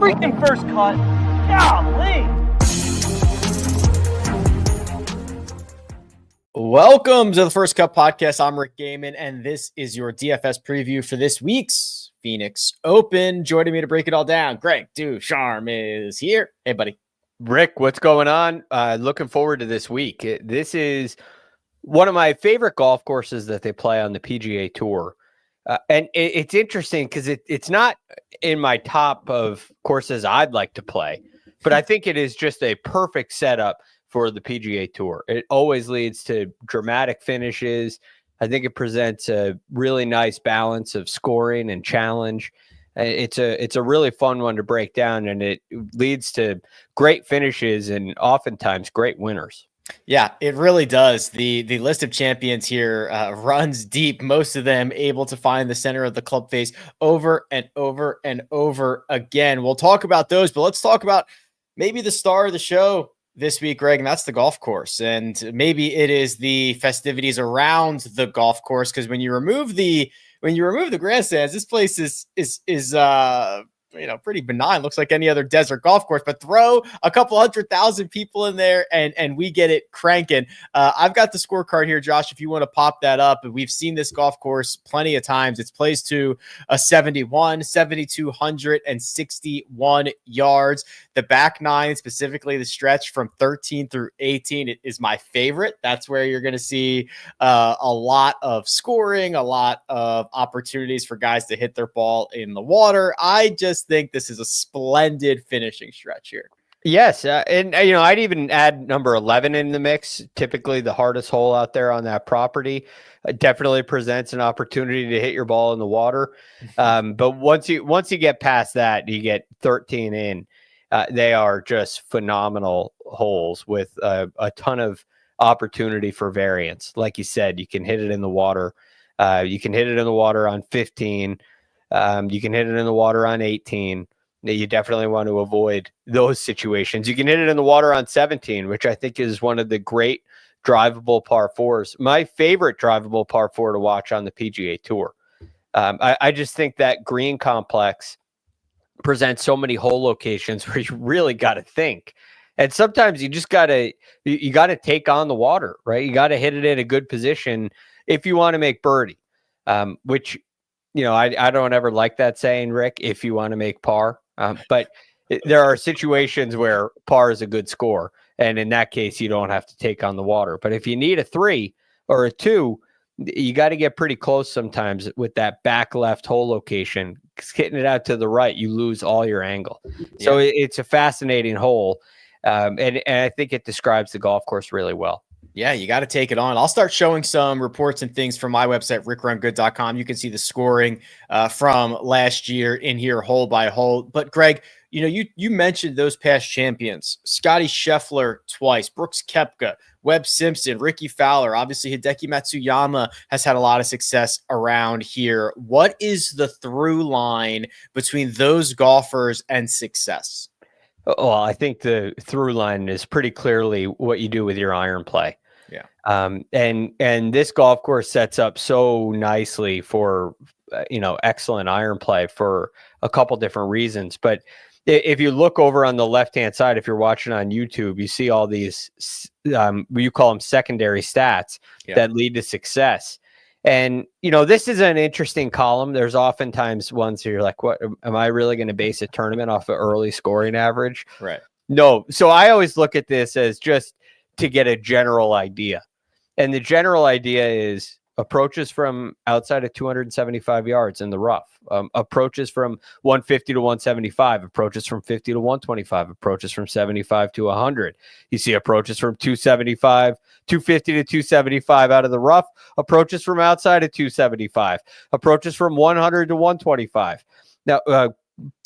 freaking first cut. Golly. Welcome to the First Cut Podcast. I'm Rick Gehman, and this is your DFS preview for this week's Phoenix Open. Joining me to break it all down, Greg DuCharme is here. Hey, buddy. Rick, what's going on? Looking forward to this week. This is one of my favorite golf courses that they play on the PGA Tour. And it's interesting because it's not in my top of courses I'd like to play, but I think it is just a perfect setup for the PGA Tour. It always leads to dramatic finishes. I think it presents a really nice balance of scoring and challenge. It's a really fun one to break down, and it leads to great finishes and oftentimes great winners. Yeah, it really does. The list of champions here runs deep, most of them able to find the center of the club face over and over and over again. We'll talk about those, but let's talk about maybe the star of the show this week, Greg, and that's the golf course. And maybe it is the festivities around the golf course, because when you remove the grandstands, this place is pretty benign. Looks like any other desert golf course, but throw a couple 100,000 people in there and we get it cranking. I've got the scorecard here, Josh, if you want to pop that up. We've seen this golf course plenty of times. It's placed to a 7,261 yards. The back nine, specifically the stretch from 13 through 18, it is my favorite. That's where you're going to see a lot of scoring, a lot of opportunities for guys to hit their ball in the water. I just think this is a splendid finishing stretch here. Yes, and I'd even add number 11 in the mix. Typically the hardest hole out there on that property. It definitely presents an opportunity to hit your ball in the water. But once you get past that, you get 13 in. They are just phenomenal holes with a ton of opportunity for variance. Like you said, you can hit it in the water. You can hit it in the water on 15. You can hit it in the water on 18. You definitely want to avoid those situations. You can hit it in the water on 17, which I think is one of the great drivable par fours. My favorite drivable par four to watch on the PGA Tour. I just think that green complex presents so many hole locations where you really got to think. And sometimes you just got to take on the water, right? You got to hit it in a good position if you want to make birdie, which, I don't ever like that saying, Rick, if you want to make par. But there are situations where par is a good score. And in that case, you don't have to take on the water. But if you need a 3 or a 2, you got to get pretty close sometimes with that back left hole location. Hitting it out to the right, you lose all your angle. So it's a fascinating hole. And I think it describes the golf course really well. Yeah, you got to take it on. I'll start showing some reports and things from my website, rickrungood.com. You can see the scoring from last year in here, hole by hole. But Greg, you mentioned those past champions: Scottie Scheffler twice, Brooks Koepka, Webb Simpson, Ricky Fowler. Obviously, Hideki Matsuyama has had a lot of success around here. What is the through line between those golfers and success? Well, I think the through line is pretty clearly what you do with your iron play. Yeah. And this golf course sets up so nicely for, excellent iron play for a couple different reasons. But if you look over on the left-hand side, if you're watching on YouTube, you see all these, you call them secondary stats that lead to success. And, this is an interesting column. There's oftentimes ones where you're like, what, am I really going to base a tournament off of early scoring average? Right. No. So I always look at this as just to get a general idea. And the general idea is approaches from outside of 275 yards in the rough, approaches from 150 to 175, approaches from 50 to 125, approaches from 75 to 100. You see approaches from 275, 250 to 275 out of the rough, approaches from outside of 275, approaches from 100 to 125. Now,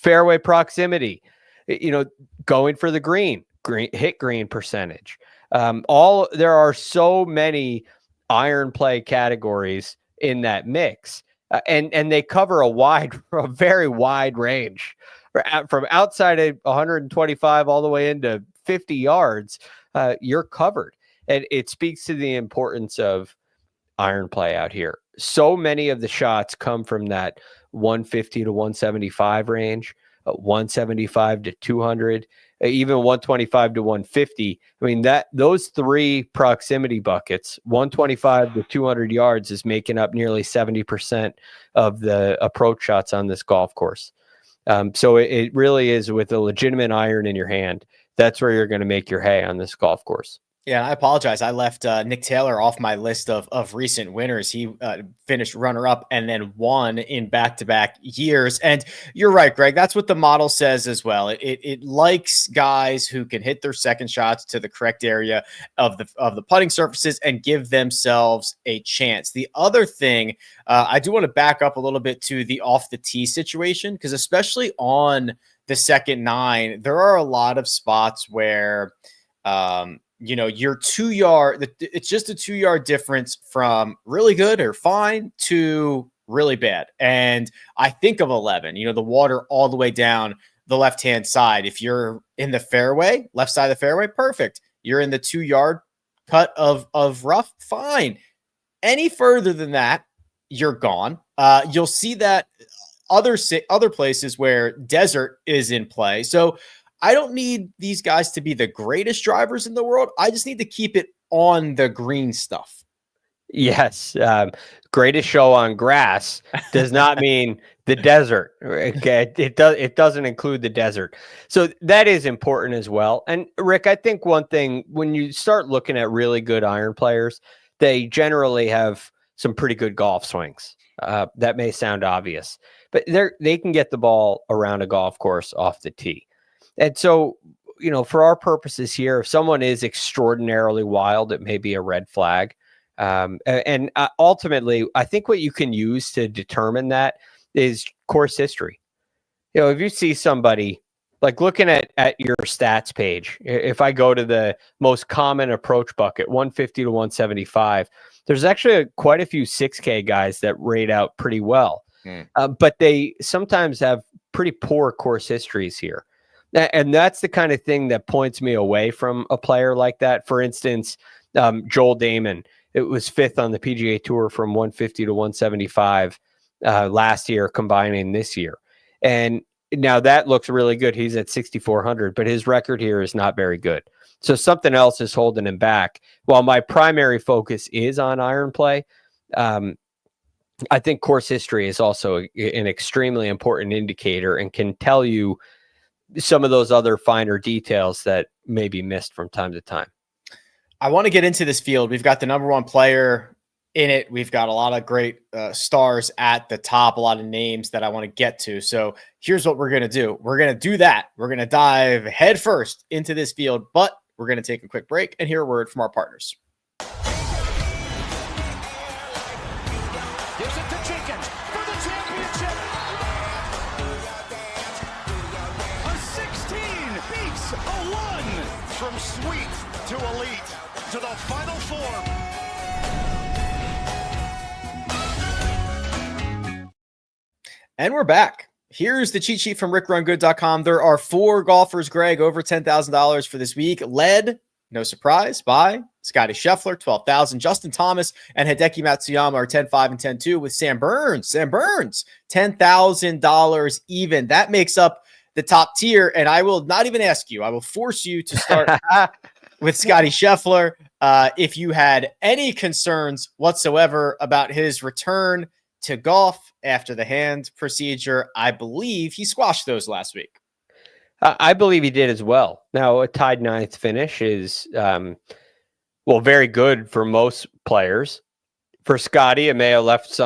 fairway proximity, going for the green hit green percentage. There are so many iron play categories in that mix, and they cover a very wide range from outside of 125 all the way into 50 yards. You're covered, and it speaks to the importance of iron play out here. So many of the shots come from that 150 to 175 range. 175 to 200, even 125 to 150. I mean, those three proximity buckets, 125 to 200 yards, is making up nearly 70% of the approach shots on this golf course. So it really is, with a legitimate iron in your hand, that's where you're going to make your hay on this golf course. Yeah, I apologize. I left Nick Taylor off my list of recent winners. He finished runner-up and then won in back-to-back years. And you're right, Greg. That's what the model says as well. It likes guys who can hit their second shots to the correct area of the putting surfaces and give themselves a chance. The other thing, I do want to back up a little bit to the off the tee situation, because especially on the second nine, there are a lot of spots where you're 2 yard. It's just a 2 yard difference from really good or fine to really bad. And I think of 11, the water all the way down the left-hand side. If you're in the fairway, left side of the fairway, perfect. You're in the 2 yard cut of rough, fine. Any further than that, you're gone. You'll see that other places where desert is in play. So I don't need these guys to be the greatest drivers in the world. I just need to keep it on the green stuff. Yes. Greatest show on grass does not mean the desert. Okay. It doesn't include the desert. So that is important as well. And Rick, I think one thing, when you start looking at really good iron players, they generally have some pretty good golf swings. That may sound obvious, but they can get the ball around a golf course off the tee. And so, for our purposes here, if someone is extraordinarily wild, it may be a red flag. And ultimately, I think what you can use to determine that is course history. If you see somebody, like looking at your stats page, if I go to the most common approach bucket, 150 to 175, there's actually quite a few 6K guys that rate out pretty well. But they sometimes have pretty poor course histories here. And that's the kind of thing that points me away from a player like that. For instance, Joel Dahmen, it was fifth on the PGA Tour from 150 to 175 last year, combining this year. And now that looks really good. He's at 6,400, but his record here is not very good. So something else is holding him back. While my primary focus is on iron play, I think course history is also an extremely important indicator and can tell you some of those other finer details that may be missed from time to time. I want to get into this field. We've got the number one player in it. We've got a lot of great stars at the top, a lot of names that I want to get to. So here's what we're going to do. We're going to do that. We're going to dive head first into this field, but we're going to take a quick break and hear a word from our partners. From sweet to elite to the final four. And we're back. Here's the cheat sheet from rickrungood.com. There are 4 golfers, Greg, over $10,000 for this week. Led, no surprise, by Scottie Scheffler, $12,000. Justin Thomas and Hideki Matsuyama are 10-5 and 10-2 with Sam Burns, $10,000 even. That makes up the top tier, and I will not even ask you. I will force you to start with Scottie Scheffler. If you had any concerns whatsoever about his return to golf after the hand procedure, I believe he squashed those last week. I believe he did as well. Now, a tied 9th finish is, very good for most players. For Scottie, it may have left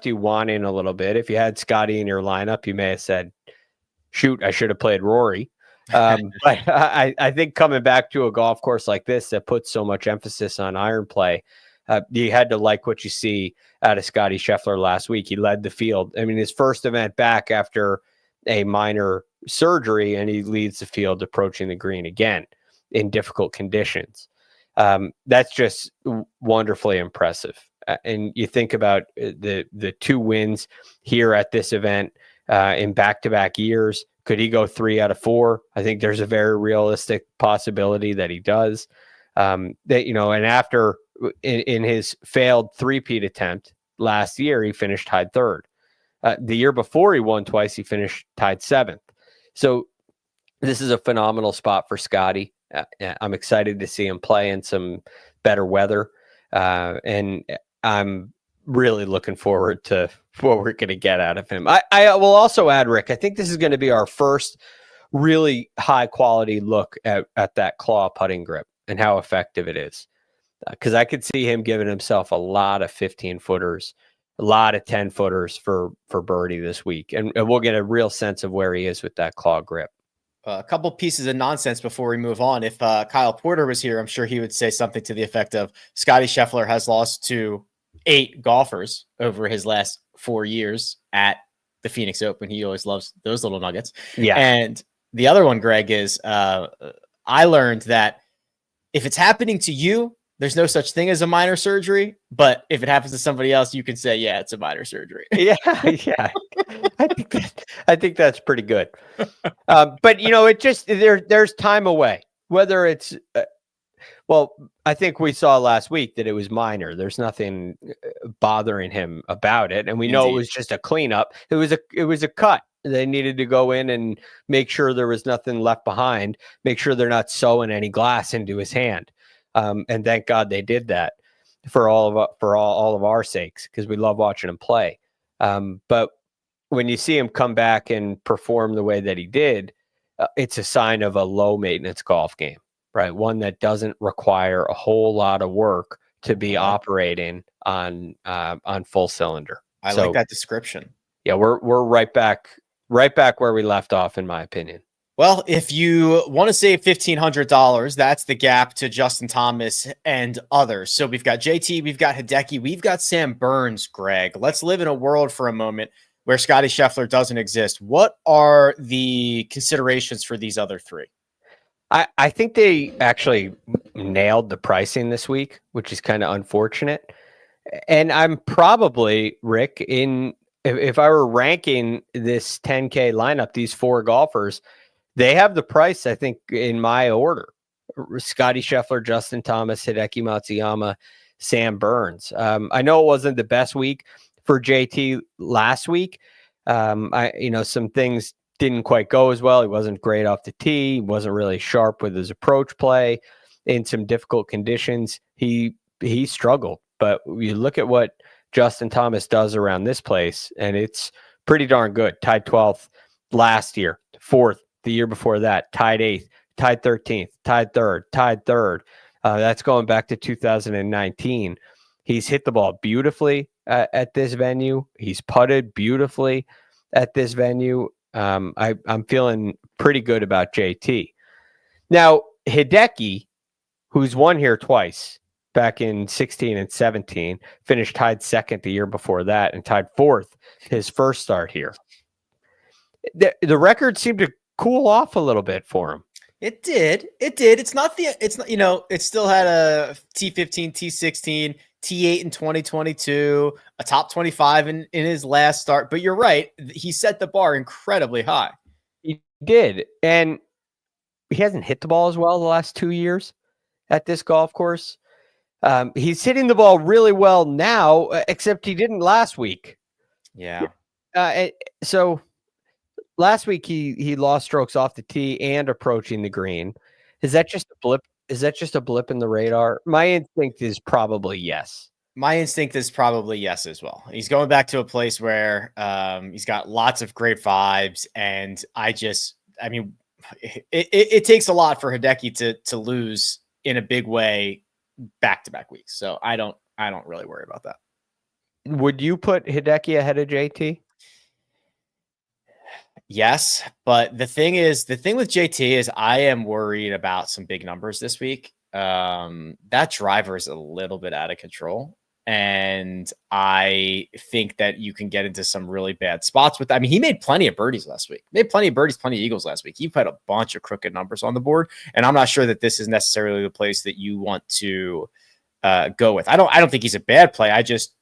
you wanting a little bit. If you had Scottie in your lineup, you may have said, shoot, I should have played Rory. But I think coming back to a golf course like this that puts so much emphasis on iron play, you had to like what you see out of Scottie Scheffler last week. He led the field. I mean, his first event back after a minor surgery, and he leads the field approaching the green again in difficult conditions. That's just wonderfully impressive. And you think about the 2 wins here at this event, in back-to-back years. Could he go 3 out of 4? I think there's a very realistic possibility that he does. And after in his failed 3-peat attempt last year, he finished tied 3rd. The year before he won twice, he finished tied 7th. So this is a phenomenal spot for Scottie. I'm excited to see him play in some better weather. And I'm really looking forward to what we're going to get out of him. I will also add, Rick, I think this is going to be our first really high quality look at that claw putting grip and how effective it is. Because I could see him giving himself a lot of 15-footers, a lot of 10-footers for birdie this week. And we'll get a real sense of where he is with that claw grip. A couple pieces of nonsense before we move on. If Kyle Porter was here, I'm sure he would say something to the effect of Scottie Scheffler has lost to 8 golfers over his last 4 years at the Phoenix Open. He always loves those little nuggets. Yeah. And the other one, Greg, is I learned that if it's happening to you, there's no such thing as a minor surgery. But if it happens to somebody else, you can say, yeah, it's a minor surgery. Yeah. I think that's pretty good. But it just there's time away. Whether it's I think we saw last week that it was minor. There's nothing bothering him about it, and we know it was just a cleanup. It was a cut. They needed to go in and make sure there was nothing left behind. Make sure they're not sewing any glass into his hand. And thank God they did that for all of our sakes, because we love watching him play. But when you see him come back and perform the way that he did, it's a sign of a low maintenance golf game, right? One that doesn't require a whole lot of work to be operating on full cylinder. I like that description. Yeah, we're right back where we left off, in my opinion. Well, if you want to save $1,500, that's the gap to Justin Thomas and others. So we've got JT, we've got Hideki, we've got Sam Burns, Greg. Let's live in a world for a moment where Scottie Scheffler doesn't exist. What are the considerations for these other 3? I think they actually nailed the pricing this week, which is kind of unfortunate. And I'm probably, Rick, if I were ranking this 10K lineup, these 4 golfers, they have the price, I think, in my order: Scottie Scheffler, Justin Thomas, Hideki Matsuyama, Sam Burns. I know it wasn't the best week for JT last week. Some things didn't quite go as well. He wasn't great off the tee. He wasn't really sharp with his approach play in some difficult conditions. He struggled. But you look at what Justin Thomas does around this place, and it's pretty darn good. Tied 12th last year, 4th the year before that, tied 8th, tied 13th, tied 3rd. That's going back to 2019. He's hit the ball beautifully at this venue. He's putted beautifully at this venue. I'm feeling pretty good about JT. Now, Hideki, who's won here twice, back in 16 and 17, finished tied 2nd the year before that and tied 4th his first start here. The record seemed to cool off a little bit for him. It did. It still had a T15, T16, T8 in 2022, a top 25 in his last start. But you're right. He set the bar incredibly high. He did. And he hasn't hit the ball as well the last 2 years at this golf course. He's hitting the ball really well now, except he didn't last week. Yeah. So last week he lost strokes off the tee and approaching the green. Is that just a blip? Is that just a blip in the radar? My instinct is probably yes. My instinct is probably yes as well. He's going back to a place where he's got lots of great vibes, and it takes a lot for Hideki to lose in a big way back-to-back weeks. So I don't really worry about that. Would you put Hideki ahead of JT? Yes, but the thing with JT is I am worried about some big numbers this week. That driver is a little bit out of control, and I think that you can get into some really bad spots with that. I mean, he made plenty of birdies last week. He made plenty of birdies, plenty of eagles last week. He put a bunch of crooked numbers on the board, and I'm not sure that this is necessarily the place that you want to go with. I don't think he's a bad play. I just,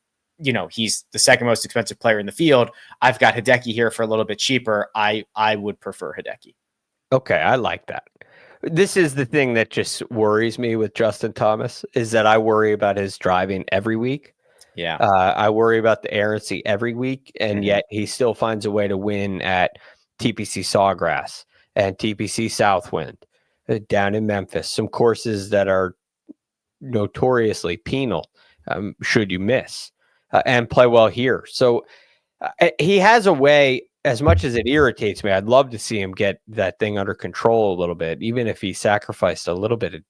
he's the second most expensive player in the field. I've got Hideki here for a little bit cheaper. I would prefer Hideki. Okay, I like that. This is the thing that just worries me with Justin Thomas, is that I worry about his driving every week. Yeah. I worry about the errancy every week, and yet he still finds a way to win at TPC Sawgrass and TPC Southwind down in Memphis, some courses that are notoriously penal should you miss, and play well here. So he has a way, as much as it irritates me, I'd love to see him get that thing under control a little bit, even if he sacrificed a little bit of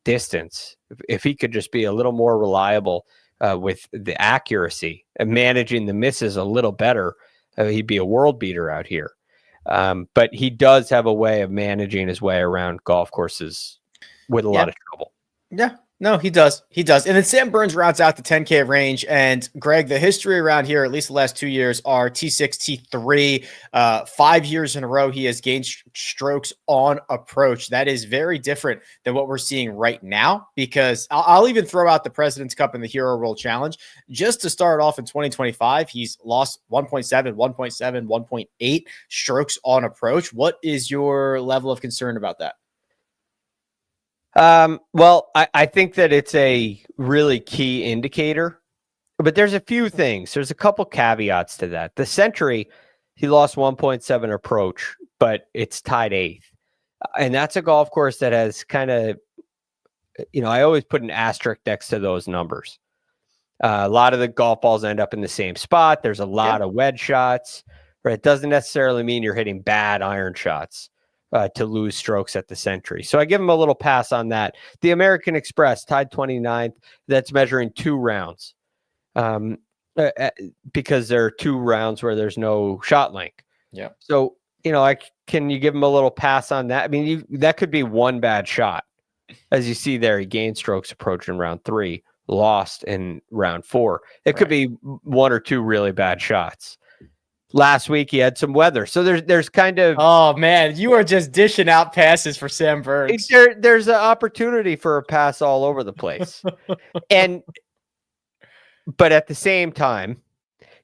distance. If he could just be a little more reliable with the accuracy and managing the misses a little better, he'd be a world beater out here. But he does have a way of managing his way around golf courses with a lot of trouble. Yeah. No, he does. He does. And then Sam Burns rounds out the 10K range. And Greg, the history around here, at least the last 2 years, are T6, T3. 5 years in a row, he has gained strokes on approach. That is very different than what we're seeing right now, because I'll even throw out the President's Cup and the Hero World Challenge. Just to start off in 2025, he's lost 1.7, 1.7, 1.8 strokes on approach. What is your level of concern about that? Well, I think that it's a really key indicator, but there's a few things. There's a couple caveats to that. The Century, he lost 1.7 approach, but it's tied 8th. And that's a golf course that has kind of, I always put an asterisk next to those numbers. A lot of the golf balls end up in the same spot. There's a lot of wedge shots, right? It doesn't necessarily mean you're hitting bad iron shots to lose strokes at the Century. So I give him a little pass on that. The American Express tied 29th. That's measuring 2 rounds because there are 2 rounds where there's no shot length. Yeah. So, can you give him a little pass on that? I mean, that could be one bad shot. As you see there, he gained strokes approach in round 3, lost in round 4. It could be 1 or 2 really bad shots. Last week he had some weather, so there's kind of, oh man, you are just dishing out passes for Sam Burns. There's an opportunity for a pass all over the place, but at the same time,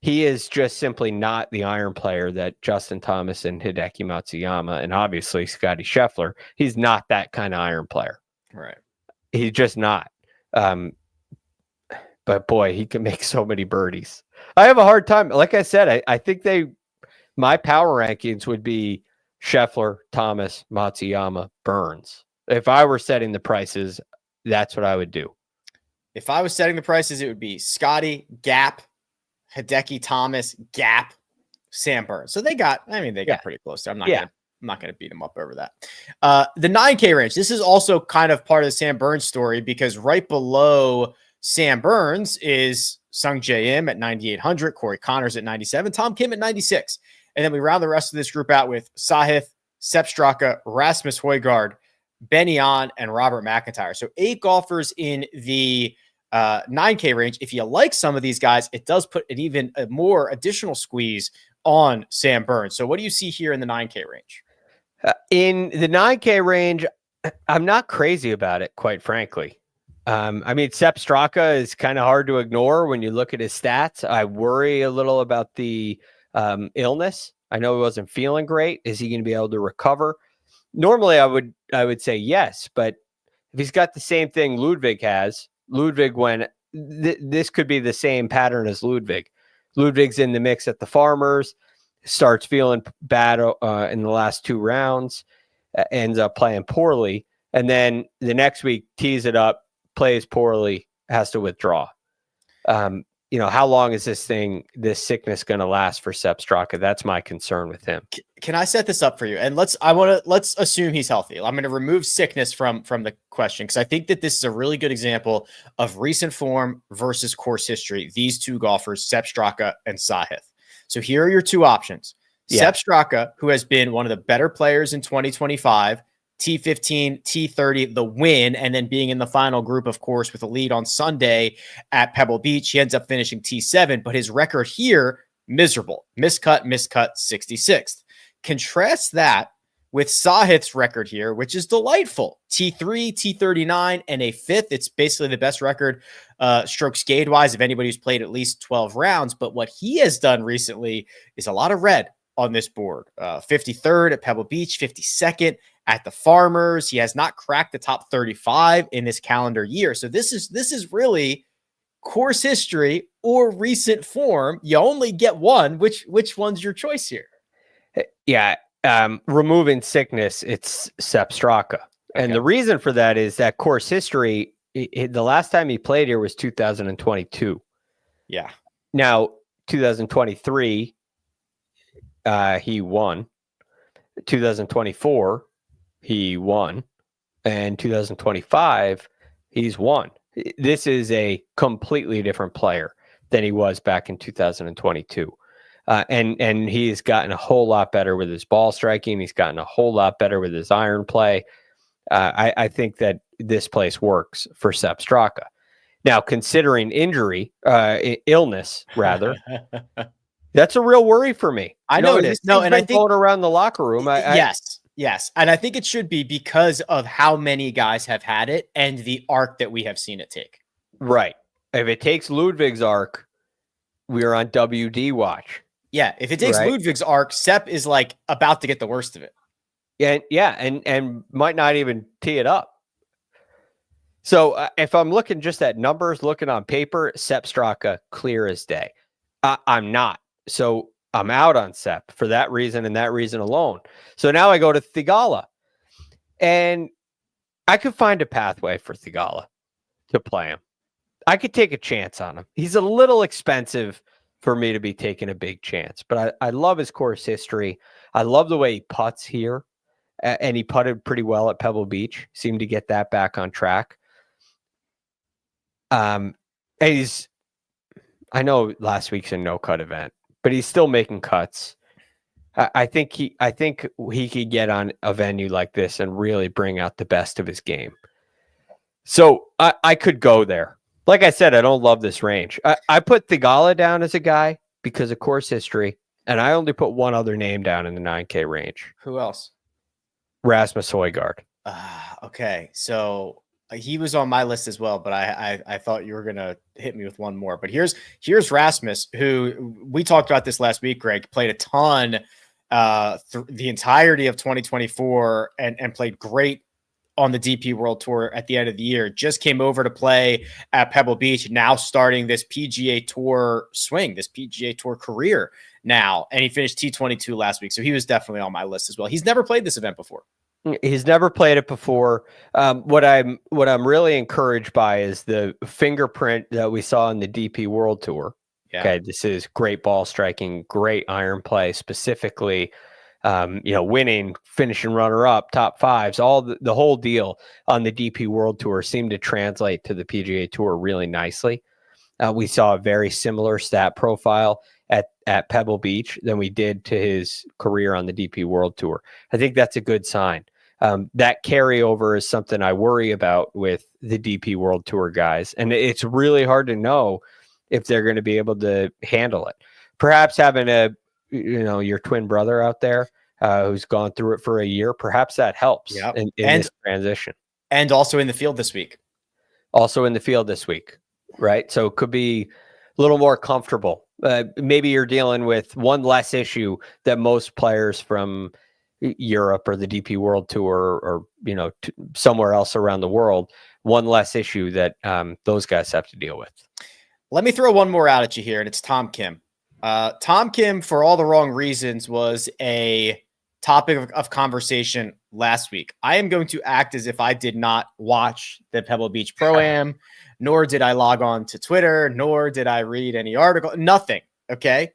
he is just simply not the iron player that Justin Thomas and Hideki Matsuyama and obviously Scottie Scheffler. He's not that kind of iron player, right? He's just not. But boy, he can make so many birdies. I have a hard time. Like I said, I think my power rankings would be Scheffler, Thomas, Matsuyama, Burns. If I were setting the prices, that's what I would do. If I was setting the prices, it would be Scottie, Gap, Hideki, Thomas, Gap, Sam Burns. So they got pretty close there. I'm not going to beat them up over that. The 9K range. This is also kind of part of the Sam Burns story, because right below Sam Burns is Sung J M at 9,800, Corey Connors at 97, Tom Kim at 96. And then we round the rest of this group out with Sahith, Sepp Straka, Rasmus Højgaard, Benny On, and Robert McIntyre. So 8 golfers in the 9K range. If you like some of these guys, it does put an even more additional squeeze on Sam Burns. So what do you see here in the 9K range? In the 9K range, I'm not crazy about it, quite frankly. Sepp Straka is kind of hard to ignore when you look at his stats. I worry a little about the illness. I know he wasn't feeling great. Is he going to be able to recover? Normally, I would say yes, but if he's got the same thing Ludwig has, this could be the same pattern as Ludwig. Ludwig's in the mix at the Farmers, starts feeling bad in the last 2 rounds, ends up playing poorly, and then the next week tees it up, plays poorly, has to withdraw. How long is this sickness going to last for Sepp Straka? That's my concern with him. Can I set this up for you? And let's assume he's healthy. I'm going to remove sickness from the question, because I think that this is a really good example of recent form versus course history. These 2 golfers, Sepp Straka and Sahith. So here are your 2 options. Sepp Straka, who has been one of the better players in 2025, T15, T30, the win, and then being in the final group, of course, with a lead on Sunday at Pebble Beach. He ends up finishing T7, but his record here, miserable. Miscut, 66th. Contrast that with Sahith's record here, which is delightful. T3, T39, and a 5th. It's basically the best record strokes gained-wise of anybody who's played at least 12 rounds. But what he has done recently is a lot of red on this board. 53rd at Pebble Beach, 52nd at the Farmers. He has not cracked the top 35 in this calendar year. So this is really course history or recent form. You only get one. Which one's your choice here? Yeah, removing sickness, it's Sepp Straka. Okay. And the reason for that is that course history, the last time he played here was 2022. Yeah. Now, 2023, he won. 2024, he won. And 2025, he's won. This is a completely different player than he was back in 2022. And he's gotten a whole lot better with his ball striking. He's gotten a whole lot better with his iron play. I think that this place works for Sepp Straka. Now, considering illness, rather, that's a real worry for me. I know it is. No, and I think going around the locker room. Yes. And I think it should be because of how many guys have had it and the arc that we have seen it take. Right. If it takes Ludwig's arc, we are on WD watch. Yeah. If it takes Ludwig's arc, Sepp is like about to get the worst of it. And might not even tee it up. So if I'm looking just at numbers, looking on paper, Sepp Straka, clear as day. I'm not. So I'm out on Sepp for that reason and that reason alone. So now I go to Theegala. And I could find a pathway for Theegala to play him. I could take a chance on him. He's a little expensive for me to be taking a big chance. But I love his course history. I love the way he putts here. And he putted pretty well at Pebble Beach. Seemed to get that back on track. And I know last week's a no-cut event, but he's still making cuts. I think he could get on a venue like this and really bring out the best of his game. So I could go there. Like I said, I don't love this range. I put Theegala down as a guy because of course history, and I only put one other name down in the 9K range. Who else? Rasmus Højgaard. Okay, so he was on my list as well, but I thought you were gonna hit me with one more. But here's Rasmus, who we talked about this last week. Greg played a ton the entirety of 2024 and played great on the DP World Tour at the end of the year. Just came over to play at Pebble Beach, now starting this PGA Tour swing, this PGA Tour career now, and he finished T22 last week. So he was definitely on my list as well. He's never played this event before. He's never played it before. What I'm really encouraged by is the fingerprint that we saw in the DP World Tour. Yeah. Okay, this is great ball striking, great iron play, specifically, winning, finishing runner-up, top fives, all the whole deal on the DP World Tour seemed to translate to the PGA Tour really nicely. We saw a very similar stat profile at Pebble Beach than we did to his career on the DP World Tour. I think that's a good sign. That carryover is something I worry about with the DP World Tour guys. And it's really hard to know if they're going to be able to handle it. Perhaps having your twin brother out there who's gone through it for a year, perhaps that helps in this transition. And also in the field this week. Right? So it could be a little more comfortable. Maybe you're dealing with one less issue that most players from Europe or the DP World Tour or somewhere else around the world, one less issue that those guys have to deal with. Let me throw one more out at you here, and it's Tom Kim. Tom Kim, for all the wrong reasons, was a topic of conversation last week. I am going to act as if I did not watch the Pebble Beach Pro-Am, nor did I log on to Twitter, nor did I read any article, nothing, okay?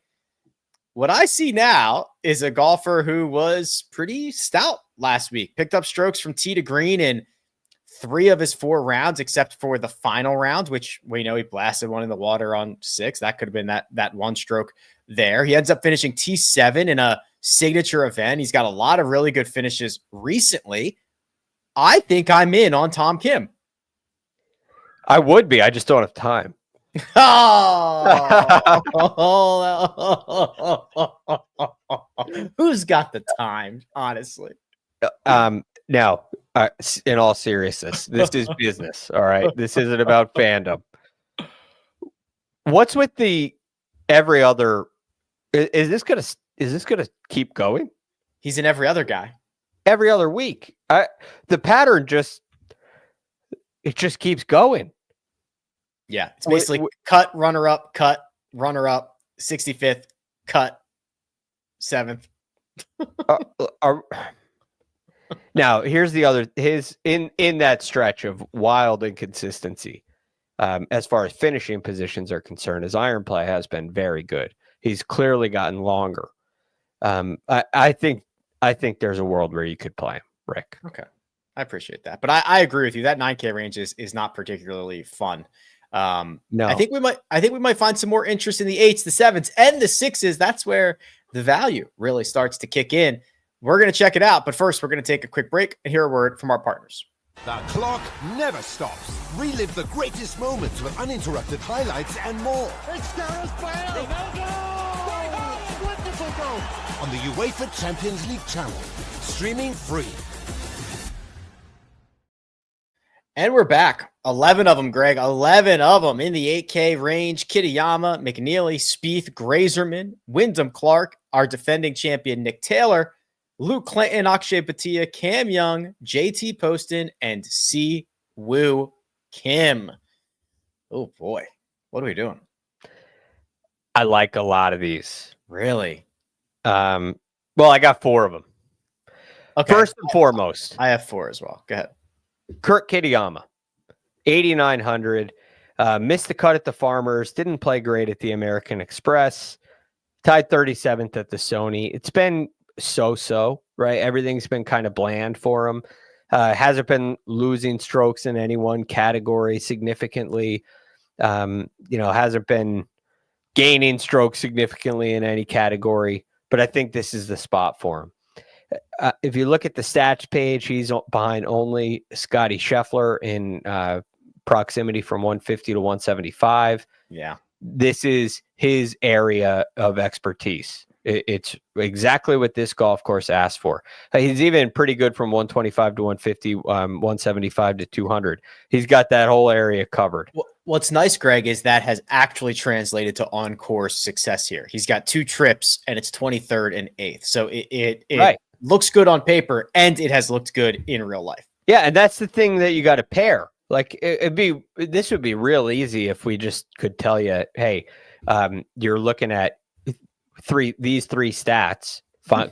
What I see now is a golfer who was pretty stout last week, picked up strokes from tee to green in 3 of his 4 rounds, except for the final round, which we know he blasted one in the water on 6. That could have been that one stroke there. He ends up finishing T7 in a signature event. He's got a lot of really good finishes recently. I think I'm in on Tom Kim. I would be. I just don't have time. Who's got the time, honestly? Now, in all seriousness, this is business. All right. This isn't about fandom. What's with the every other? Is this gonna keep going? He's an every other guy. Every other week. The pattern just keeps going. Yeah, it's basically cut, runner up, 65th, cut, 7th, Now, here's the other in that stretch of wild inconsistency. As far as finishing positions are concerned, his iron play has been very good. He's clearly gotten longer. I think there's a world where you could play him, Rick. Okay. I appreciate that. But I agree with you. That 9K range is not particularly fun. No. I think we might find some more interest in the 8s, the 7s, and the 6s. That's where the value really starts to kick in. We're going to check it out. But first, we're going to take a quick break and hear a word from our partners. The clock never stops. Relive the greatest moments with uninterrupted highlights and more. It's Gareth Bale. Ronaldo! Wonderful goal. On the UEFA Champions League channel. Streaming free. And we're back. 11 of them, Greg. 11 of them in the 8K range. Kitayama, McNealy, Spieth, Grazerman, Wyndham Clark, our defending champion Nick Taylor, Luke Clinton, Akshay Bhatia, Cam Young, JT Poston, and Si Woo Kim. Oh, boy. What are we doing? I like a lot of these. Really? Well, I got 4 of them. Okay. First and foremost. I have 4 as well. Go ahead. Kurt Kitayama, 8,900, missed the cut at the Farmers, didn't play great at the American Express, tied 37th at the Sony. It's been so-so, right? Everything's been kind of bland for him. Hasn't been losing strokes in any one category significantly. Hasn't been gaining strokes significantly in any category, but I think this is the spot for him. If you look at the stats page, he's behind only Scottie Scheffler in proximity from 150 to 175. Yeah. This is his area of expertise. It's exactly what this golf course asked for. He's even pretty good from 125 to 150, 175 to 200. He's got that whole area covered. What's nice, Greg, is that has actually translated to on-course success here. He's got 2 trips, and it's 23rd and 8th. So it right. Looks good on paper, and it has looked good in real life. Yeah, and that's the thing that you got to pair. Like this would be real easy if we just could tell you, hey, you're looking at these 3 stats.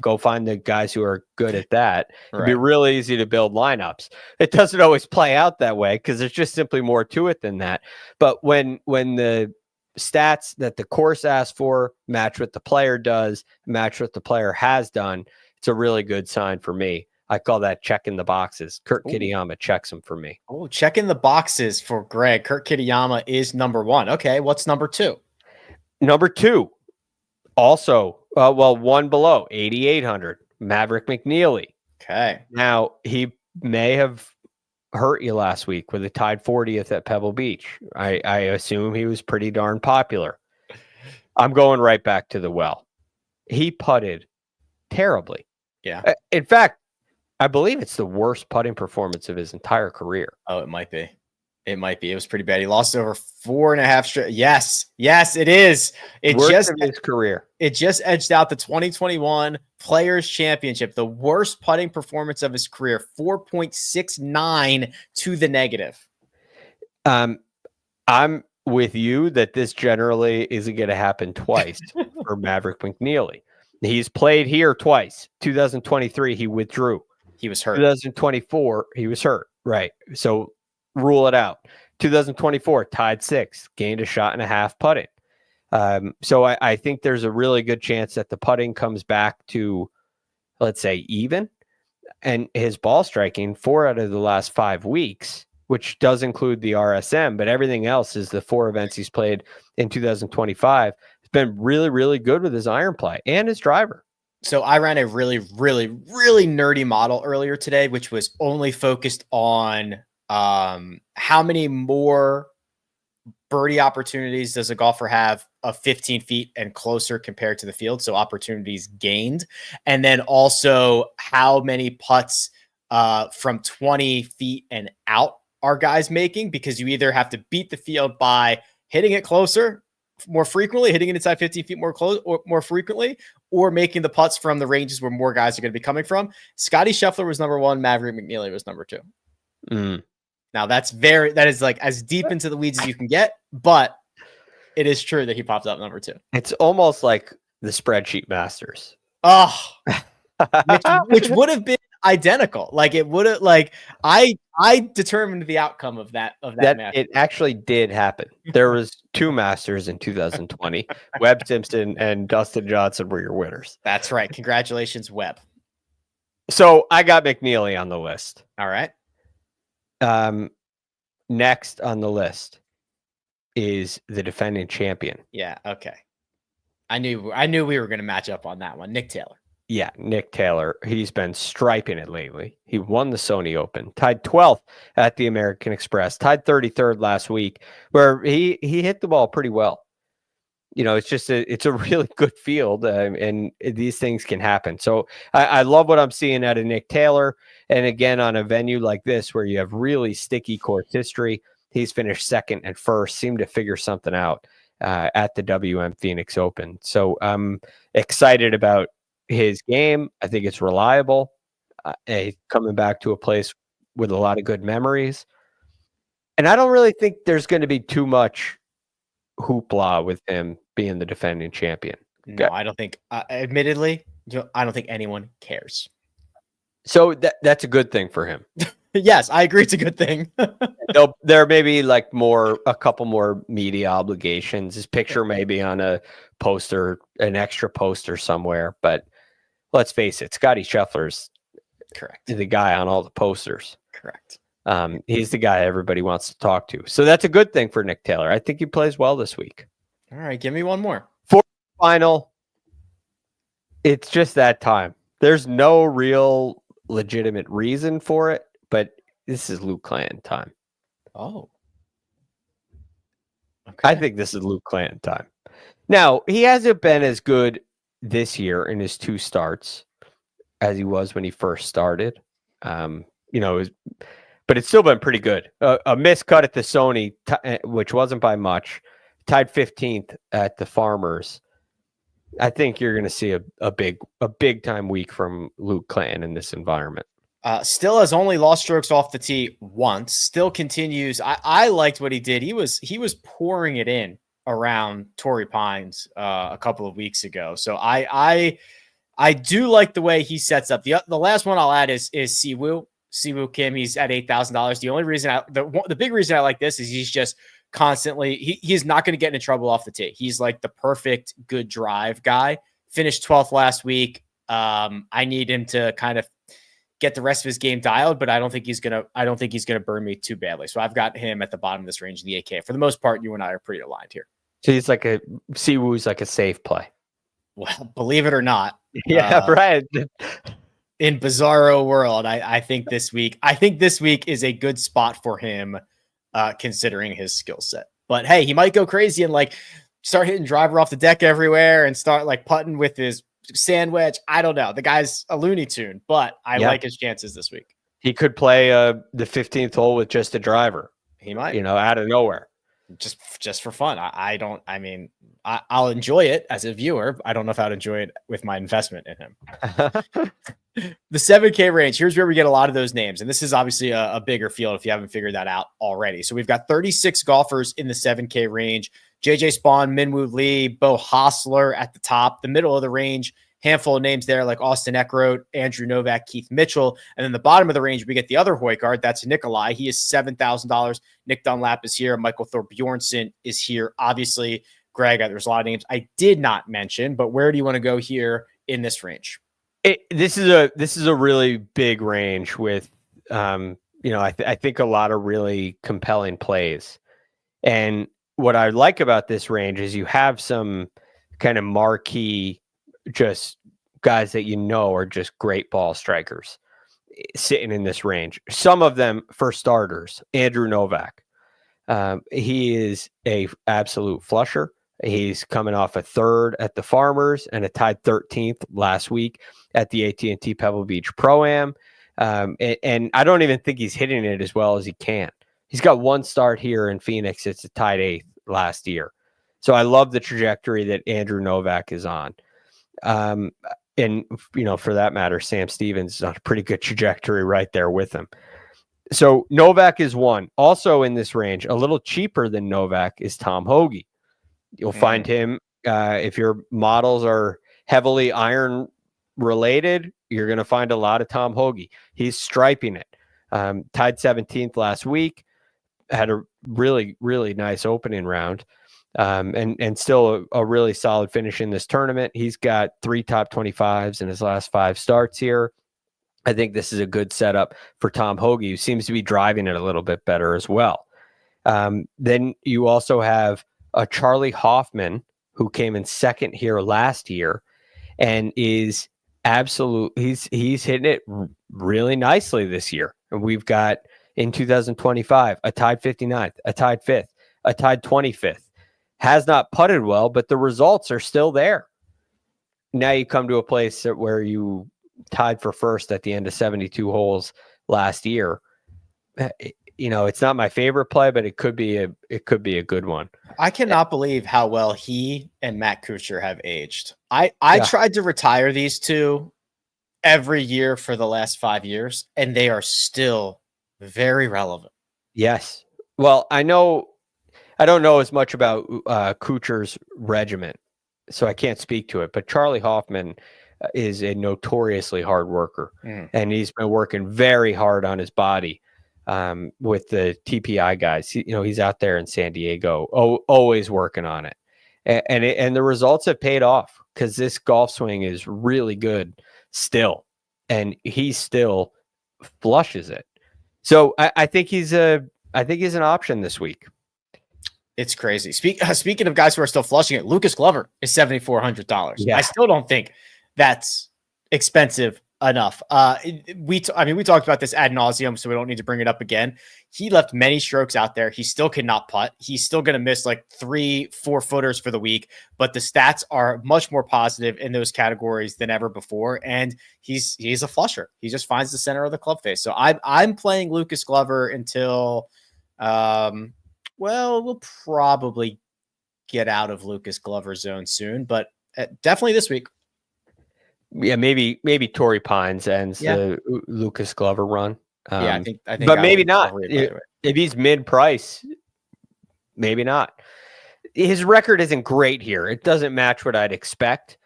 Go find the guys who are good at that. It'd be real easy to build lineups. It doesn't always play out that way because there's just simply more to it than that. But when the stats that the course asks for match what the player does, match what the player has done, it's a really good sign for me. I call that checking the boxes. Kurt Kitayama checks them for me. Oh, checking the boxes for Greg. Kurt Kitayama is number 1. Okay, what's number 2? Number 2, also, one below, 8,800, Maverick McNealy. Okay. Now, he may have hurt you last week with a tied 40th at Pebble Beach. I assume he was pretty darn popular. I'm going right back to the well. He putted terribly. Yeah. In fact, I believe it's the worst putting performance of his entire career. Oh, it might be. It was pretty bad. He lost over 4.5 straight. Yes, it is. Worst of his career. It just edged out the 2021 Players Championship, the worst putting performance of his career, 4.69 to the negative. I'm with you that this generally isn't going to happen twice for Maverick McNealy. He's played here twice. 2023, he withdrew. He was hurt. 2024, he was hurt. Right. So rule it out. 2024, tied 6th, gained a shot and a half putting. So I think there's a really good chance that the putting comes back to, let's say, even. And his ball striking, 4 out of the last 5 weeks, which does include the RSM, but everything else is the 4 events he's played in 2025. It's been really, really good with his iron play and his driver. So I ran a really, really, really nerdy model earlier today, which was only focused on how many more birdie opportunities does a golfer have of 15 feet and closer compared to the field. So opportunities gained. And then also how many putts from 20 feet and out are guys making, because you either have to beat the field by hitting it closer more frequently, hitting it inside 15 feet more frequently, or making the putts from the ranges where more guys are going to be coming from. Scottie Scheffler was number 1. Maverick McNealy was number 2. Now that is like as deep into the weeds as you can get, but it is true that he popped up number 2. It's almost like the spreadsheet masters. Oh, which would have been identical. Like it would have, like I determined the outcome of that match. It actually did happen. There was 2 Masters in 2020. Webb Simpson and Dustin Johnson were your winners. That's right. Congratulations, Webb. So I got McNealy on the list. All right. Next on the list is the defending champion. Yeah. Okay. I knew we were going to match up on that one. Nick Taylor. Yeah, Nick Taylor. He's been striping it lately. He won the Sony Open, tied 12th at the American Express, tied 33rd last week, where he hit the ball pretty well. You know, it's a really good field, and these things can happen. So I love what I'm seeing out of Nick Taylor. And again, on a venue like this where you have really sticky course history, he's finished second and first, seemed to figure something out at the WM Phoenix Open. So I'm excited about his game. I think it's reliable. Coming back to a place with a lot of good memories. And I don't really think there's going to be too much hoopla with him being the defending champion. No, I don't think, admittedly, I don't think anyone cares. So that's a good thing for him. Yes, I agree. It's a good thing. There may be like a couple more media obligations. His picture may be on a poster, an extra poster somewhere, but let's face it, Scottie Scheffler's correct. The guy on all the posters. Correct. He's the guy everybody wants to talk to. So that's a good thing for Nick Taylor. I think he plays well this week. All right, give me one more. For the final, it's just that time. There's no real legitimate reason for it, but this is Luke Clanton time. Oh. Okay. I think this is Luke Clanton time. Now, he hasn't been as good this year in his 2 starts as he was when he first started. But it's still been pretty good. A missed cut at the Sony, which wasn't by much, tied 15th at the Farmers. I think you're going to see a big time week from Luke Clanton in this environment. Still has only lost strokes off the tee once. Still continues. I liked what he did. He was pouring it in around Torrey Pines a couple of weeks ago. So I do like the way he sets up. The last one I'll add is Siwoo Kim. He's at $8,000. The only reason the big reason I like this is he's just constantly he's not going to get into trouble off the tee. He's like the perfect good drive guy. Finished 12th last week. I need him to kind of get the rest of his game dialed, but I don't think he's gonna burn me too badly. So I've got him at the bottom of this range in the 8K. For the most part, you and I are pretty aligned here. So he's like Siwoo's like a safe play. Well, believe it or not. Yeah, right. In bizarro world, I think this week is a good spot for him, considering his skill set. But hey, he might go crazy and like start hitting driver off the deck everywhere and start like putting with his sand wedge. I don't know. The guy's a Looney Tune, but I like his chances this week. He could play the 15th hole with just a driver. He might, out of nowhere. Just for fun. I'll enjoy it as a viewer. I don't know if I'd enjoy it with my investment in him. The 7K range. Here's where we get a lot of those names. And this is obviously a bigger field if you haven't figured that out already. So we've got 36 golfers in the 7K range. JJ Spawn, Minwoo Lee, Bo Hostler at the top. The middle of the range, handful of names there like Austin Eckroat, Andrew Novak, Keith Mitchell. And then the bottom of the range, we get the other Højgaard. That's Nikolai. He is $7,000. Nick Dunlap is here. Michael Thorpe Bjornsson is here. Obviously, Greg, there's a lot of names I did not mention, but where do you want to go here in this range? This is a really big range with, I think a lot of really compelling plays. And what I like about this range is you have some kind of marquee, just guys that are just great ball strikers sitting in this range. Some of them, for starters, Andrew Novak. He is a absolute flusher. He's coming off a 3rd at the Farmers and a tied 13th last week at the AT&T Pebble Beach Pro-Am. And I don't even think he's hitting it as well as he can. He's got 1 start here in Phoenix. It's a tied 8th last year. So I love the trajectory that Andrew Novak is on. And, for that matter, Sam Stevens is on a pretty good trajectory right there with him. So Novak is 1. Also in this range, a little cheaper than Novak is Tom Hoge. You'll find him if your models are heavily iron related, you're going to find a lot of Tom Hoge. He's striping it. Tied 17th last week, had a really, really nice opening round, and still a really solid finish in this tournament. He's got 3 top 25s in his last 5 starts here. I think this is a good setup for Tom Hoge, who seems to be driving it a little bit better as well. Then you also have a Charlie Hoffman, who came in second here last year and is he's hitting it really nicely this year. And we've got in 2025 a tied 59th, a tied 5th, a tied 25th. Has not putted well, but the results are still there. Now you come to a place where you tied for first at the end of 72 holes last year. It's not my favorite play, but it could be a good one. I cannot believe how well he and Matt Kuchar have aged. I tried to retire these two every year for the last 5 years, and they are still very relevant. Yes. Well, I don't know as much about Kuchar's regiment, so I can't speak to it, but Charlie Hoffman is a notoriously hard worker, and he's been working very hard on his body with the TPI guys. He's out there in San Diego, always working on it. And the results have paid off because this golf swing is really good still, and he still flushes it. So I think he's an option this week. It's crazy. Speaking of guys who are still flushing it, Lucas Glover is $7,400. Yeah. I still don't think that's expensive enough. We talked about this ad nauseum, so we don't need to bring it up again. He left many strokes out there. He still cannot putt. He's still going to miss like 3-4 footers for the week, but the stats are much more positive in those categories than ever before. And he's a flusher. He just finds the center of the club face. So I'm playing Lucas Glover until, we'll probably get out of Lucas Glover zone soon, but definitely this week. Yeah, maybe Torrey Pines ends the Lucas Glover run. I think, but maybe not. If he's mid-price, maybe not. His record isn't great here. It doesn't match what I'd expect,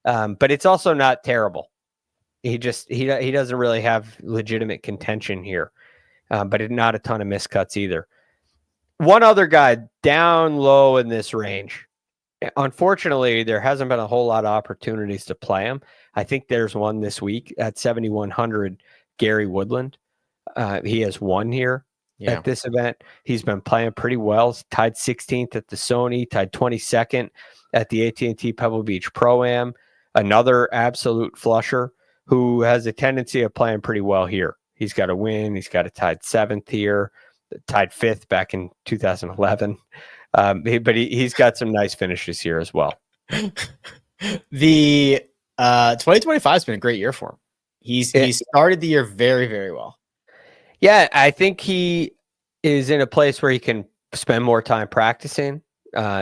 but it's also not terrible. He doesn't really have legitimate contention here, but not a ton of miscuts either. One other guy down low in this range. Unfortunately, there hasn't been a whole lot of opportunities to play him. I think there's one this week at 7,100, Gary Woodland. He has won here at this event. He's been playing pretty well. He's tied 16th at the Sony, tied 22nd at the AT&T Pebble Beach Pro-Am. Another absolute flusher who has a tendency of playing pretty well here. He's got a win. He's got a tied 7th here, tied 5th back in 2011. But he's got some nice finishes here as well. The 2025 has been a great year for him. He started the year very, very well. Yeah, I think he is in a place where he can spend more time practicing.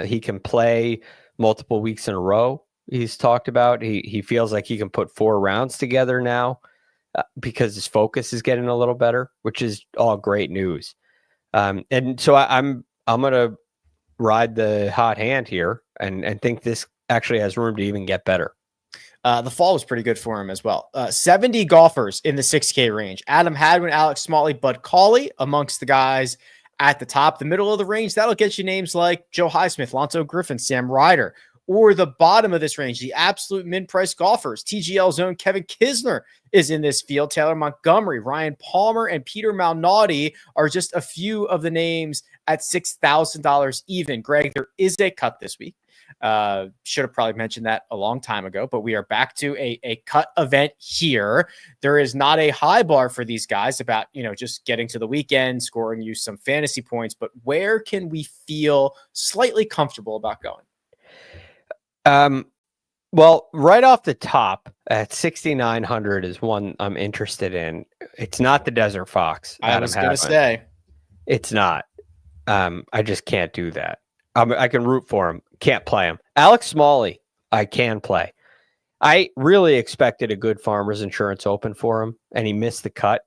He can play multiple weeks in a row. He's talked about he feels like he can put 4 rounds together now because his focus is getting a little better, which is all great news. And so I'm gonna ride the hot hand here and think this actually has room to even get better. The fall was pretty good for him as well. 70 golfers in the 6K range. Adam Hadwin, Alex Smalley, Bud Cauley amongst the guys at the top. The middle of the range, that'll get you names like Joe Highsmith, Lonzo Griffin, Sam Ryder. Or the bottom of this range, the absolute mid-price golfers. TGL zone, Kevin Kisner is in this field. Taylor Montgomery, Ryan Palmer, and Peter Malnati are just a few of the names at $6,000 even. Greg, there is a cut this week. Should have probably mentioned that a long time ago, but we are back to a cut event here. There is not a high bar for these guys about, just getting to the weekend, scoring you some fantasy points, but where can we feel slightly comfortable about going? Well, right off the top at 6,900 is one I'm interested in. It's not the Desert Fox. I was going to say it's not. I just can't do that. I can root for him. Can't play him. Alex Smalley, I can play. I really expected a good Farmers Insurance Open for him, and he missed the cut.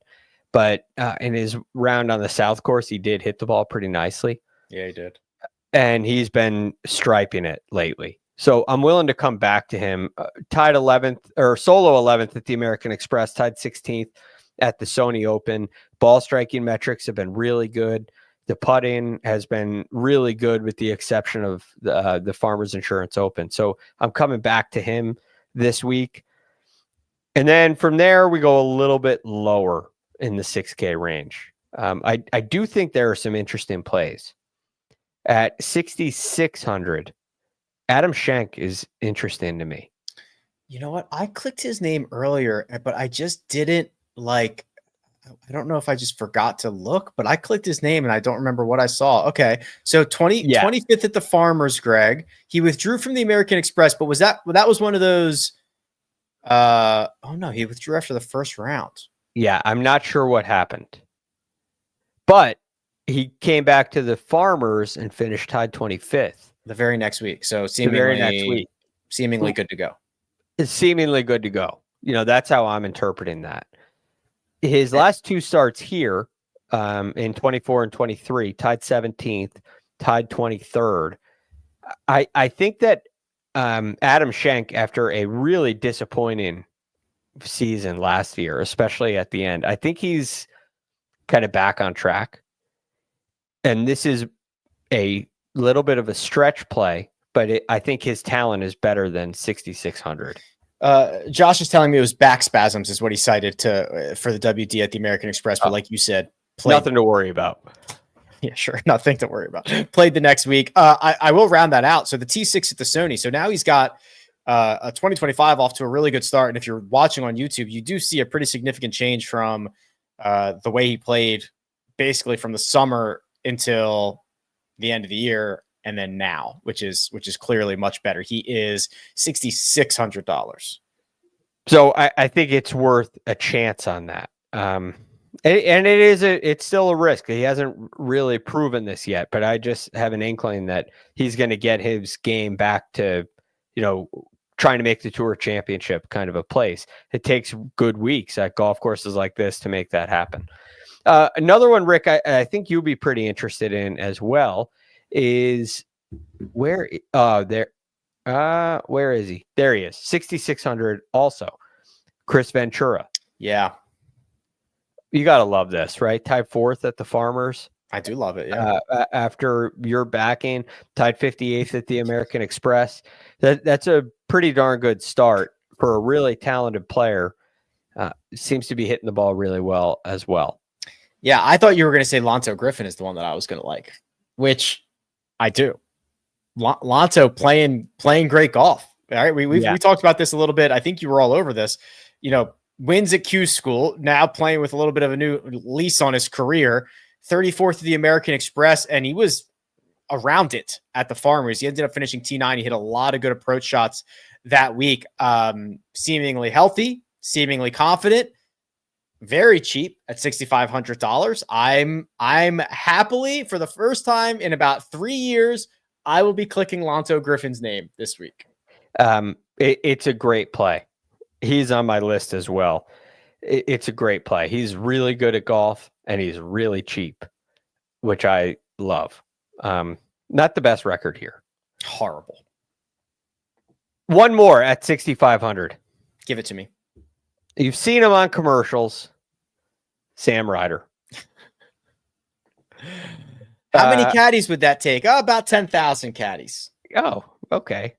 But in his round on the South Course, he did hit the ball pretty nicely. Yeah, he did. And he's been striping it lately. So I'm willing to come back to him. Tied 11th or solo 11th at the American Express, tied 16th at the Sony Open. Ball striking metrics have been really good. The putting has been really good with the exception of the Farmers Insurance Open. So I'm coming back to him this week. And then from there, we go a little bit lower in the 6K range. I do think there are some interesting plays. At 6,600, Adam Schenk is interesting to me. You know what? I clicked his name earlier, but I just didn't I don't know if I just forgot to look, but I clicked his name and I don't remember what I saw. Okay. So 25th at the Farmers, Greg. He withdrew from the American Express, but that was one of those oh no, he withdrew after the first round. Yeah, I'm not sure what happened. But he came back to the Farmers and finished tied 25th. The very next week. So seemingly good to go. It's seemingly good to go. That's how I'm interpreting that. His last two starts here in 24 and 23, tied 17th, tied 23rd. I think that Adam Schenk, after a really disappointing season last year, especially at the end, I think he's kind of back on track. And this is a little bit of a stretch play, but I think his talent is better than 6,600. Josh is telling me it was back spasms is what he cited for the WD at the American Express. But like you said, nothing to worry about. Yeah, sure. Nothing to worry about. Played the next week. I will round that out. So the T6 at the Sony. So now he's got a 2025 off to a really good start. And if you're watching on YouTube, you do see a pretty significant change from the way he played basically from the summer until the end of the year. And then now, which is clearly much better. He is $6,600. So I think it's worth a chance on that. And it's still a risk. He hasn't really proven this yet, but I just have an inkling that he's going to get his game back to, trying to make the Tour Championship kind of a place. It takes good weeks at golf courses like this to make that happen. Another one, Rick, I think you'll be pretty interested in as well. Is where is he? There he is. 6,600 also. Chris Ventura. Yeah. You got to love this, right? Tied 4th at the Farmers. I do love it. Yeah. After your backing, tied 58th at the American Express. That's a pretty darn good start for a really talented player. Seems to be hitting the ball really well as well. Yeah. I thought you were going to say Lanto Griffin is the one that I was going to like, which I do. Lanto playing great golf. All right. We talked about this a little bit. I think you were all over this, wins at Q School, now playing with a little bit of a new lease on his career, 34th of the American Express. And he was around it at the Farmers. He ended up finishing T9. He hit a lot of good approach shots that week. Seemingly healthy, seemingly confident, very cheap at $6,500. I'm happily, for the first time in about 3 years, I will be clicking Lanto Griffin's name this week. It's a great play. He's on my list as well. It's a great play. He's really good at golf and he's really cheap, which I love. Not the best record here. Horrible. One more at 6,500. Give it to me. You've seen him on commercials. Sam Ryder. How many caddies would that take? Oh, about 10,000 caddies. Oh, okay.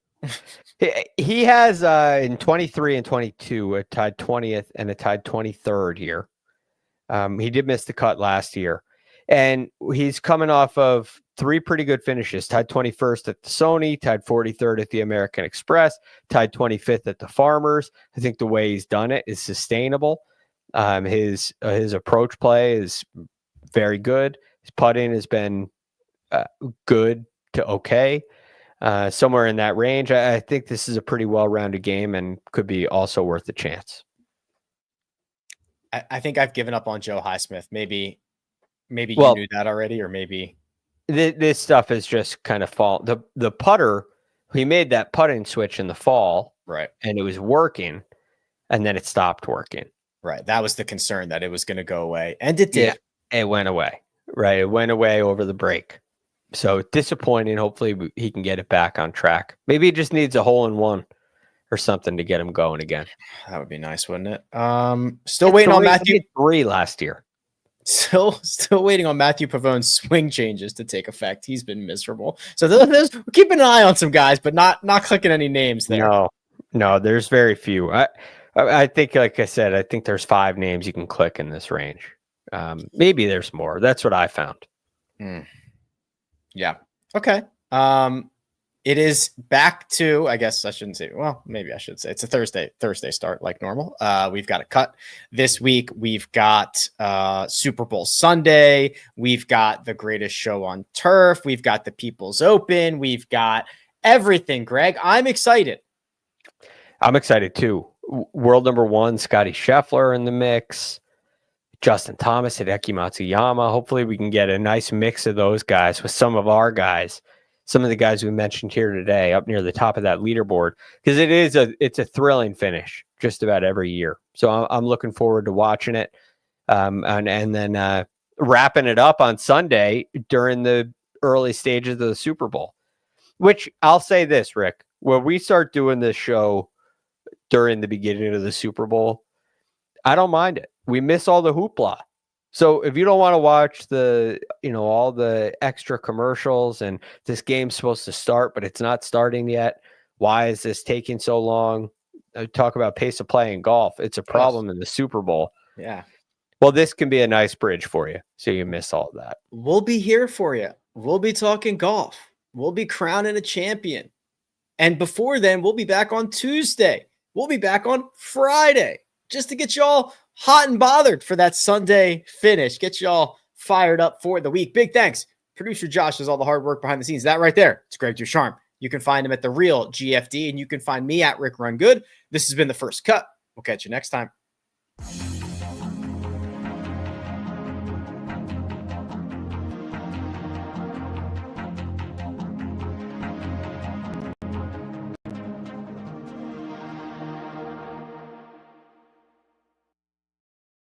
He has in 23 and 22 a tied 20th and a tied 23rd here. He did miss the cut last year. And he's coming off of 3 pretty good finishes. Tied 21st at the Sony, tied 43rd at the American Express, tied 25th at the Farmers. I think the way he's done it is sustainable. His approach play is very good. His putting has been good to okay. Somewhere in that range. I think this is a pretty well-rounded game and could be also worth a chance. I think I've given up on Joe Highsmith. Maybe you knew that already, or maybe this stuff is just kind of fall. The putter, he made that putting switch in the fall, right? And it was working, and then it stopped working. Right. That was the concern, that it was going to go away, and it did. Yeah, it went away. Right. It went away over the break. So disappointing. Hopefully he can get it back on track. Maybe he just needs a hole-in-one or something to get him going again. That would be nice, wouldn't it? Still waiting on Matthew. 3 last year. Still waiting on Matthew Pavone's swing changes to take effect. He's been miserable. So we're keeping an eye on some guys, but not clicking any names there. No, there's very few. I think, like I said, I think there's 5 names you can click in this range. Maybe there's more. That's what I found. Yeah. Okay. It is back to, I guess I shouldn't say, well, maybe I should say it's a Thursday start like normal. We've got a cut this week. We've got Super Bowl Sunday. We've got the greatest show on turf. We've got the People's Open. We've got everything, Greg. I'm excited. I'm excited too. World number 1, Scottie Scheffler in the mix. Justin Thomas, Hideki Matsuyama. Hopefully we can get a nice mix of those guys with some of our guys. Some of the guys we mentioned here today up near the top of that leaderboard, because it's a thrilling finish just about every year. So I'm looking forward to watching it, and then wrapping it up on Sunday during the early stages of the Super Bowl. Which I'll say this, Rick, when we start doing this show during the beginning of the Super Bowl, I don't mind it. We miss all the hoopla. So if you don't want to watch all the extra commercials and this game's supposed to start, but it's not starting yet, why is this taking so long? Talk about pace of play in golf. It's a problem in the Super Bowl. Yeah. Well, this can be a nice bridge for you. So you miss all of that. We'll be here for you. We'll be talking golf. We'll be crowning a champion. And before then, we'll be back on Tuesday. We'll be back on Friday just to get y'all hot and bothered for that Sunday finish. Get y'all fired up for the week. Big thanks. Producer Josh does all the hard work behind the scenes. That right there, it's Greg DuCharme. You can find him at The Real GFD, and you can find me at Rick Run Good. This has been The First Cut. We'll catch you next time.